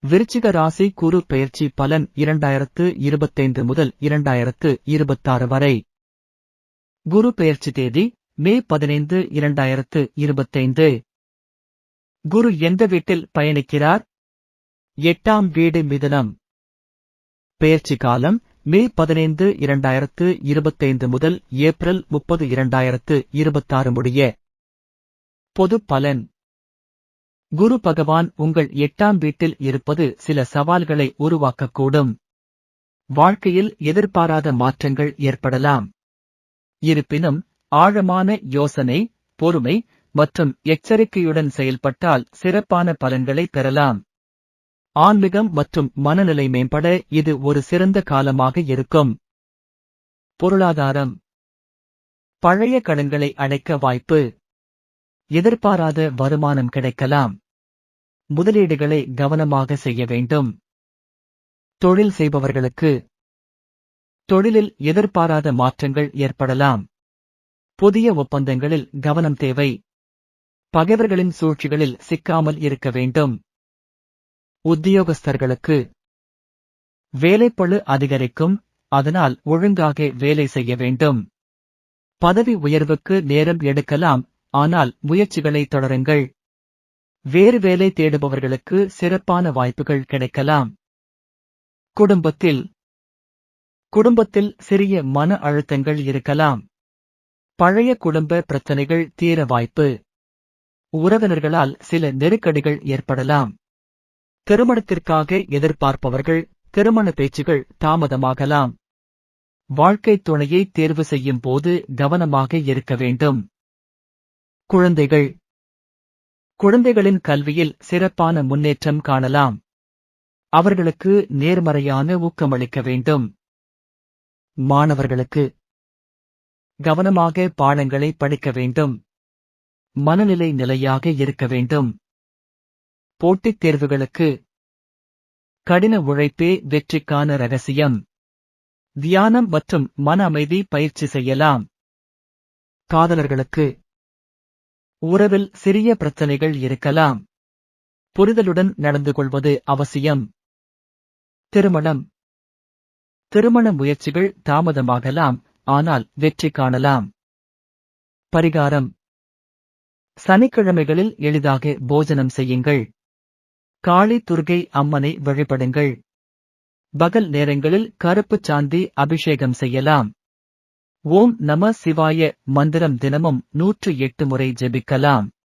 விருச்சிக ராசி குரு பெயர்ச்சி பலன் 2025 முதல் 2026 வரை. குரு பெயர்ச்சி தேதி மே 15, 2025. குரு எந்த வீட்டில் பயணிக்கிறார்? 8ஆம் வீடு மிதுனம். பெயர்ச்சி காலம் மே 15, 2025 முதல் ஏப்ரல் 30, 2026 முடிய. பொது பலன். குரு பகவான் உங்கள் 8ஆம் வீட்டில் இருப்பது சில சவால்களை உருவாக்கக்கூடும். வாழ்க்கையில் எதிர்பாராத மாற்றங்கள் ஏற்படலாம். இருப்பினும் ஆழமான யோசனை, பொறுமை மற்றும் எச்சரிக்கையுடன் செயல்பட்டால் சிறப்பான பலன்களை பெறலாம். ஆன்மீகம் மற்றும் மனநிலை மேம்பட இது ஒரு சிறந்த காலமாக இருக்கும். பொருளாதாரம். பழைய கடன்களை அடைக்க வாய்ப்பு. எதிர்பாராத வருமானம் கிடைக்கலாம். முதலீடுகளை கவனமாக செய்ய வேண்டும். தொழில் செய்பவர்களுக்கு தொழிலில் எதிர்பாராத மாற்றங்கள் ஏற்படலாம். புதிய ஒப்பந்தங்களில் கவனம் தேவை. பகைவர்களின் சூழ்ச்சிகளில் சிக்காமல் இருக்க வேண்டும். உத்தியோகஸ்தர்களுக்கு வேலைப்பளு அதிகரிக்கும், அதனால் ஒழுங்காக வேலை செய்ய வேண்டும். பதவி உயர்வுக்கு நேரம் எடுக்கலாம், ஆனால் முயற்சிகளை தொடருங்கள். வேறு வேலை தேடுபவர்களுக்கு சிறப்பான வாய்ப்புகள் கிடைக்கலாம். குடும்பத்தில் சிறிய மன அழுத்தங்கள் இருக்கலாம். பழைய குடும்ப பிரச்சனைகள் தீர வாய்ப்பு. உறவினர்களால் சில நெருக்கடிகள் ஏற்படலாம். திருமணத்திற்காக எதிர்பார்ப்பவர்கள் திருமண பேச்சுகள் தாமதமாகலாம். வாழ்க்கை துணையை தேர்வு செய்யும் போது கவனமாக இருக்க வேண்டும். குழந்தைகளின் கல்வியில் சிறப்பான முன்னேற்றம் காணலாம். அவர்களுக்கு நேர்மறையான ஊக்கமளிக்க வேண்டும். மாணவர்களுக்கு கவனமாக பாடங்களை படிக்க வேண்டும். மனநிலை நிலையாக இருக்க வேண்டும். போட்டித் தேர்வுகளுக்கு கடின உழைப்பே வெற்றிக்கான ரகசியம். தியானம் மற்றும் மன அமைதி பயிற்சி செய்யலாம். காதலர்களுக்கு உறவில் சிறிய பிரச்சனைகள் இருக்கலாம். புரிதலுடன் நடந்து கொள்வது அவசியம். திருமண முயற்சிகள் தாமதமாகலாம், ஆனால் வெற்றி காணலாம். பரிகாரம். சனிக்கிழமைகளில் எளிதாக போஜனம் செய்யுங்கள். காளி துர்க்கை அம்மனை வழிபடுங்கள். பகல் நேரங்களில் கருப்புச் சாந்தி அபிஷேகம் செய்யலாம். ஓம் நம சிவாய மந்திரம் தினமும் 108 முறை ஜெபிக்கலாம்.